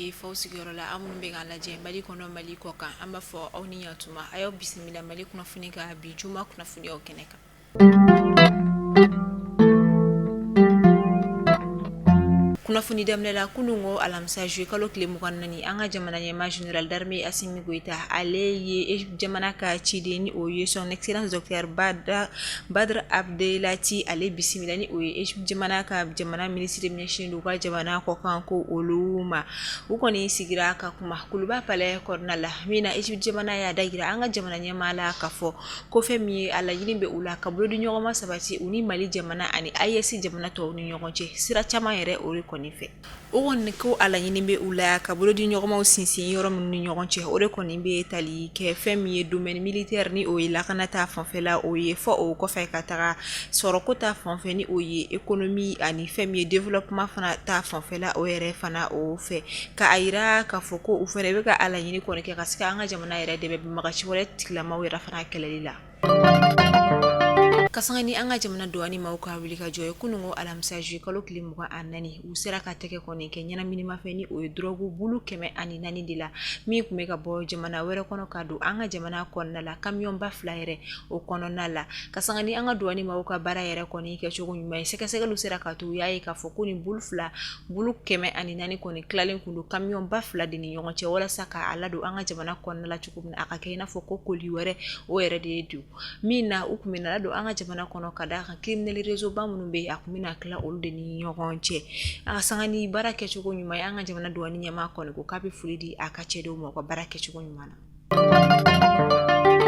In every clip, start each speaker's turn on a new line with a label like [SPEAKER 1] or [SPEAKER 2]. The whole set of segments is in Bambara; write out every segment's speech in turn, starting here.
[SPEAKER 1] bi faw sigiyɔrɔ la an minnu bɛ k'a lajɛ mali kɔnɔ mali kɔ kan an b'a fɔ aw ni yantuma a y'aw bisimila mali kunnafoni ka bi juma kunnafoniyaw kɛnɛ kan. Kunnafoni daminɛ la kunun ko alamisa kalo tile 24 an ka jamana ɲɛmaa général d'armée Assimi Goïta ale ye jamana ka ciden ni o ye son excellence docteur Badr Abdelati ale bisimila ni o ye jamana ka jamana ministre ɲɛsinnen don u ka jamana kɔkan ko olu ma u kɔni sigira ka kuma Kuluba palais kɔnɔna la min na jamana y'a dagira an ka jamana ɲɛmaa la ka fɔ ko fɛn min ye a laɲini bɛ u la ka bolodi ɲɔgɔnma sabati u ni Mali jamana ani AES jamana tɔw ni ɲɔgɔn cɛ sira caman yɛrɛ o kɔni fɛ o kɔni ko a laɲini bɛ u la ka bolodi ɲɔgɔnmaw sinsin yɔrɔ minnu ni ɲɔgɔn cɛ o de kɔni bɛ tali kɛ fɛn min ye domaine militaire ni o ye lakana ta fanfɛla o ye fɔ o kɔfɛ ka taga sɔrɔko ta fanfɛ ni o ye économie ani fɛn min ye développement fana ta fanfɛla o yɛrɛ fana o fɛ ka a yira ka fɔ ko u fɛnɛ bɛ ka a laɲini kɔni kɛ ka se an ka jamana yɛrɛ dɛmɛ bagaci wɛrɛ tigilamaw yɛrɛ fana kɛlɛli la. Kasanga ni an ka jamana douane maaw ka wuli ka jɔ ye kunun ko alamisa kalo tile 24 u sera ka tɛgɛ kɔni kɛ ɲɛnaminimafɛn ni o ye drogue bulu 104 de la min kun bɛ ka bɔ jamana wɛrɛ kɔnɔ ka don an ka jamana kɔnɔna la camion ba 2 yɛrɛ o kɔnɔna la kasanga ni an ka douane maaw ka baara yɛrɛ kɔni kɛ cogo ɲuman ye sɛgɛsɛgɛliw sera ka to y'a ye ka fɔ ko ni bulu 104 kɔni kilalen kun don camion ba 2 de ni ɲɔgɔn cɛ walasa ka ala don an ka jamana kɔnɔna la cogo min a ka kɛ i n'a fɔ ko koli wɛrɛ o yɛrɛ de ye don min na u kun bɛ na don an ka jamana kɔnɔ ka da kan criminel réseau ba minnu bɛ a kun bɛna tila olu de ni ɲɔgɔn cɛ a sanga ni baara kɛcogo ɲuman ye an ka jamana douane ɲɛmaa kɔni ko k'a bɛ foli di a ka cɛdenw ma u ka baara kɛcogo ɲuman na.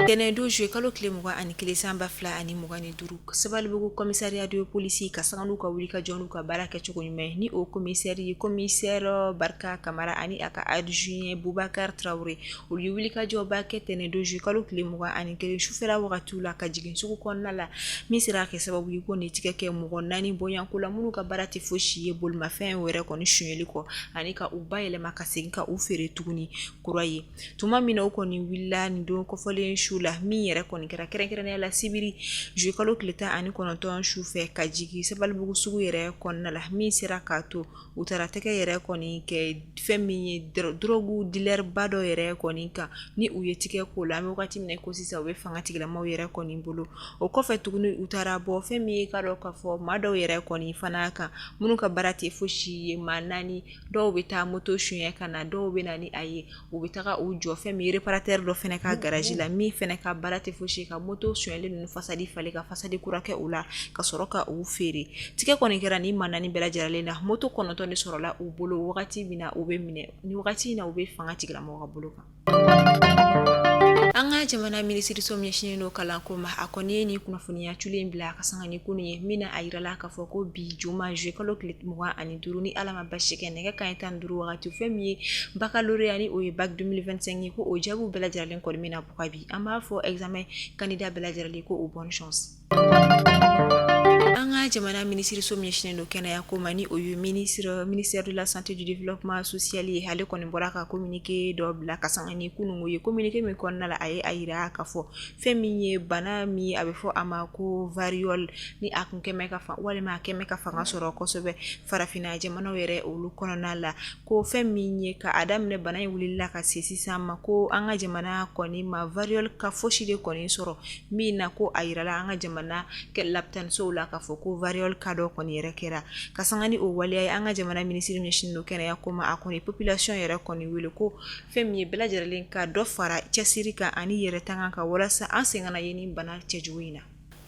[SPEAKER 1] Tɛnɛndon kalo tile 21 san 2025 Sabalibugu commissariat de police ka sanga n'u ka wuli ka jɔ n'u ka baara kɛcogo ɲuman ye ni o commissaire Barka Kamara ani a ka adjoint Boubacar Traoré olu ye wuli ka jɔba kɛ tɛnɛndon kalo tile 21 sufɛla wagatiw la ka jigin sugu kɔnɔna la min sera kɛ sababu ye ko ni tigɛ kɛ mɔgɔ 4 bɔɲanko la minnu ka baara tɛ fosi ye bolimafɛn wɛrɛ kɔni suɲɛli kɔ ani ka u bayɛlɛma ka segin ka u feere tuguni kura ye tuma min na u kɔni wulila nin don kɔfɔlen su la min yɛrɛ kɔni kɛra kɛrɛnkɛrɛnnenya la sibiri kalo tile 19 su fɛ ka jigin Sabalibugu sugu yɛrɛ kɔnɔna la min sera k'a to u taara tɛgɛ yɛrɛ kɔni kɛ fɛn min ye drogue dealer ba dɔ yɛrɛ kɔni kan ni u ye tigɛ ko la an bɛ wagati min ko sisan u bɛ fanga tigilamaw yɛrɛ kɔni bolo o kɔfɛ tuguni u taara bɔ fɛn min ye ka dɔn ka fɔ maa dɔw yɛrɛ kɔni fana kan minnu ka baara tɛ fosi ye maa 4 dɔw bɛ taa moto suɲɛ ka na dɔw bɛ na ni a ye u bɛ taga u jɔ fɛn min réparateur dɔ fɛnɛ ka garage la min fɛnɛ ka baara tɛ fosi ka moto suɲɛlen ninnu fasadi falen ka fasadi kura kɛ u la ka sɔrɔ ka u feere tigɛ kɔni kɛra ni maa 4 bɛɛ lajɛlen na moto 9 de sɔrɔla u bolo wagati min na u bɛ minɛ ni wagati in na u bɛ fanga tigilamɔgɔw ka bolo kan. An ka jamana minisiriso ɲɛsinnen don kalanko ma a kɔni ye nin kunnafoniya culen bila ka sanga ni kunun ye min na a yirala ka fɔ ko bi juma kalo tile 25 ni ala ma basi kɛ nɛgɛ kanɲɛ 15 wagati fɛn min ye baccalauréat ni o ye bac 2025 ye ko o jaabiw bɛɛ lajɛlen kɔni bɛna bɔ bi an b'a fɔ examen candidat bɛɛ lajɛlen ko o bonne chance. An ka jamana minisiriso ɲɛsinnen don kɛnɛya ko ma ni o ye ministère de la santé du développement social ye ale kɔni bɔra ka communiqué dɔ bila ka sanga ni kunun ye communiqué min kɔnɔna la a ye a yira ka fɔ fɛn min ye bana min a bɛ fɔ a ma ko variole ni a kun kɛmɛ ka walima a kɛmɛ ka fanga sɔrɔ kosɛbɛ farafinna jamanaw yɛrɛ olu kɔnɔna la ko fɛn min ye ka a daminɛ bana in wulila ka se sisan ma ko an ka jamana kɔni ma variole ka fosi de kɔni sɔrɔ min na ko a yirala an ka jamana lapitanisow la ka fɔ ko variole ka dɔ kɔni yɛrɛ kɛra ka sanga ni o waleya ye an ka jamana minisiri ɲɛsinnen don kɛnɛya ko ma a kɔni population yɛrɛ kɔni wele ko fɛn min ye bɛɛ lajɛlen ka dɔ fara cɛsiri kan ani yɛrɛ tanga kan walasa an sen kana ye ni bana cɛjugu in na.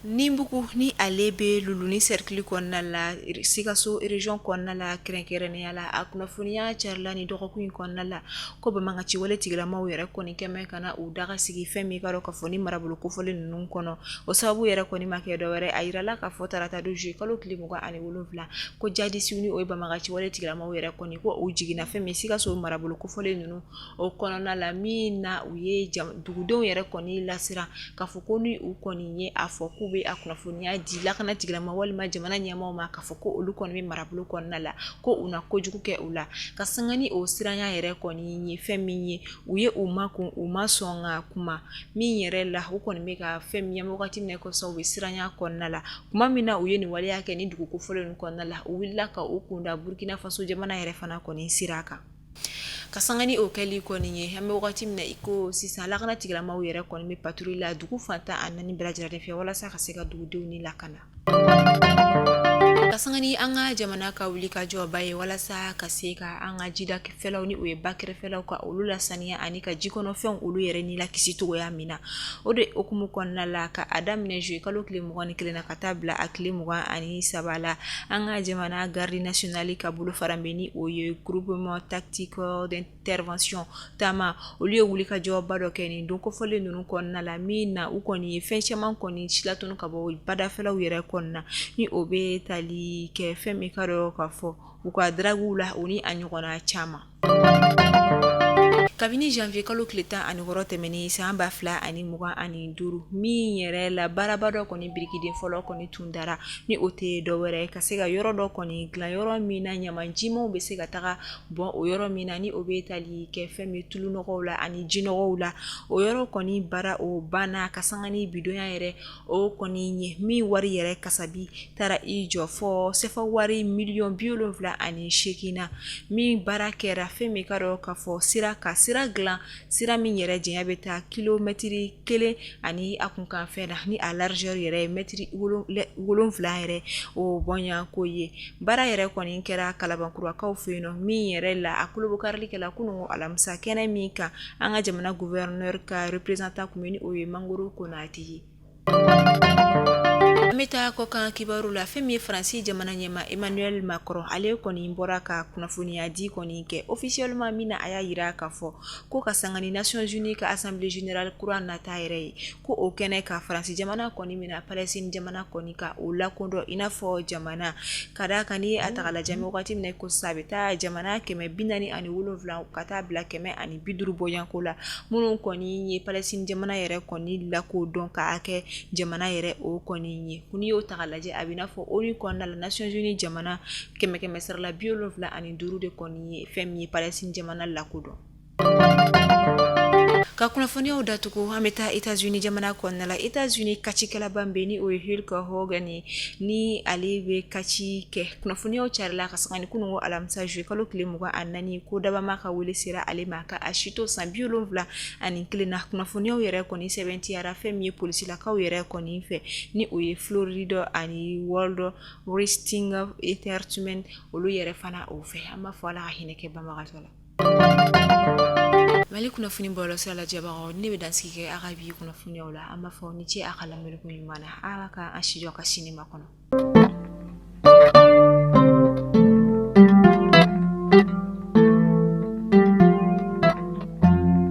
[SPEAKER 1] Nimbugu ni ale bɛ luluni cercle kɔnɔna la Sikaso région kɔnɔna la kɛrɛnkɛrɛnnenya la a kunnafoniya carila ni dɔgɔkun in kɔnɔna la ko Banbagaci wale tigilamaw yɛrɛ kɔni kɛmɛ kana u daga sigi fɛn min ka dɔn ka fɔ ni marabolo kofɔlen ninnu kɔnɔ o sababu yɛrɛ kɔni ma kɛ dɔwɛrɛ a yirala ka fɔ tarata don kalo tile 27 ko jadisiw ni o ye Banbagaci wale tigilamaw yɛrɛ kɔni ko u jiginna fɛn min Sikaso marabolo kofɔlen ninnu o kɔnɔna la min na u ye dugudenw yɛrɛ kɔni lasira ka fɔ ko ni u kɔni ye a fɔ ko bɛ a kunnafoniya di lakana tigilama walima jamana ɲɛmaaw ma ka fɔ ko olu kɔni bɛ marabolo kɔnɔna la ko u na kojugu kɛ u la ka sanga ni o siranya yɛrɛ kɔni ye fɛn min ye u ye u ma kun u ma sɔn ka kuma min yɛrɛ la u kɔni bɛ ka fɛn min ye wagati min ko sa u bɛ siranya kɔnɔna la kuma min na u ye nin waleya kɛ ni dugukofɔlen kɔnɔna la u wulila ka u kunda Burkina Faso jamana yɛrɛ fana kɔni sira kan. kasanga ni o kɛli kɔni ye an bɛ wagati min na i ko sisan lakana tigilamaaw yɛrɛ kɔni bɛ patrouille la dugu fantan a naani bɛɛ lajɛlen fɛ walasa ka se ka dugudenw ni lakana kasangani an ka jamana ka wuli ka jɔba ye walasa ka se ka an ka jidafɛlaw ni o ye bakɛrɛfɛlaw ka olu lasaniya ani ka jikɔnɔfɛnw olu yɛrɛ ni la kisi cogoya min na o de okumu kɔnɔna la ka a daminɛ juillet kalo tile 21 na ka taa bila a tile 23 la an ka jamana garde nationale ka bolo faranbɛ ni o ye groupement tactique d'intervention taama olu ye wuli ka jɔba dɔ kɛ nin don kofɔlen ninnu kɔnɔna la min na u kɔni ye fɛn caman kɔni silatunu ka bɔ badafɛlaw yɛrɛ kɔnɔna ni o bɛ tali kɛ fɛn min ka dɔ ka fɔ u ka draguw la o ni a ɲɔgɔnna caman kabini janvier kalo tile 16 tɛmɛnen san 2025 min yɛrɛ la baaraba dɔ kɔni birikiden fɔlɔ kɔni tun dara ni o tɛ dɔ wɛrɛ ka se ka yɔrɔ dɔ kɔni dilan yɔrɔ min na ɲamanjimanw bɛ se ka taga bɔn o yɔrɔ min na ni o bɛ tali kɛ fɛn min tulunɔgɔw la ani jinɔgɔw la o yɔrɔ kɔni baara o banna ka sanga ni bidonya yɛrɛ o kɔni ye min wari yɛrɛ kasabi taara i jɔ fɔ sefa wari $78,000 na min baara kɛra fɛn min ka dɔ ka fɔ sira dilan sira min yɛrɛ jɛnya bɛ taa kilomɛtiri 1 ani a kunkan fɛn na ni a largeur yɛrɛ mɛtiri 7 yɛrɛ o bonya ko ye baara yɛrɛ kɔni kɛra kalabankurakaw fɛ yen nɔ min yɛrɛ la a kulobokarili kɛla kunungo alamisa kɛnɛ min kan an ka jamana gouverneur ka représentant kun bɛ ni o ye Mangoro Konate ye an bɛ taa kɔ kan kibaru la fɛn min ye Faransi jamana ɲɛma Emmanuel Macron ale kɔni bɔra ka kunnafoniya di kɔni kɛ officiellement min na a y'a yira k'a fɔ ko ka sanga ni Nations Unies ka Assemblée Générale kura nata yɛrɛ ye ko o kɛnɛ ka Faransi jamana kɔni mina Palestine jamana kɔni ka o lakɔdɔn i n'a fɔ jamana ka d'a kan ni a taga lajɛ wagati min na ko sa a bɛ taa jamana 447 ka taa bila 150 bɔyanko la minnu kɔni ye Palestine jamana yɛrɛ kɔni lakodɔn ka kɛ jamana yɛrɛ o kɔni ye n'i y'o ta lajɛ a bɛ n'a fɔ ONU kɔnɔna la Nations Unies jamana 175 de kɔni ye fɛn min ye Palestine jamana lakodɔn ka kunnafoniyaw datugu an bɛ taa États-Unis jamana kɔnɔna la États-Unis kacikɛlaba bɛ ni o ye Hulk Hogan ni ale bɛ kaci kɛ kunnafoniyaw carila ka sanga ni kunungo alamisa juillet kalo tile 24 ko dabama ka wele sera ale ma ka a sito san 71 na kunnafoniyaw yɛrɛ kɔni sɛbɛntiyara fɛn min ye polisilakaw yɛrɛ kɔni fɛ ni o ye Florida ani World Wrestling Entertainment olu yɛrɛ fana o fɛ an b'a fɔ ala ka hinɛ kɛ banbagatɔ la Mali kunnafoni bɔlɔ sira lajɛbagaw ne bɛ dansigi kɛ a ka bi kunnafoniyaw la an b'a fɔ ni ce a ka lamɛnni ko ɲuman na ala ka an si jɔ ka sini ma kɔnɔ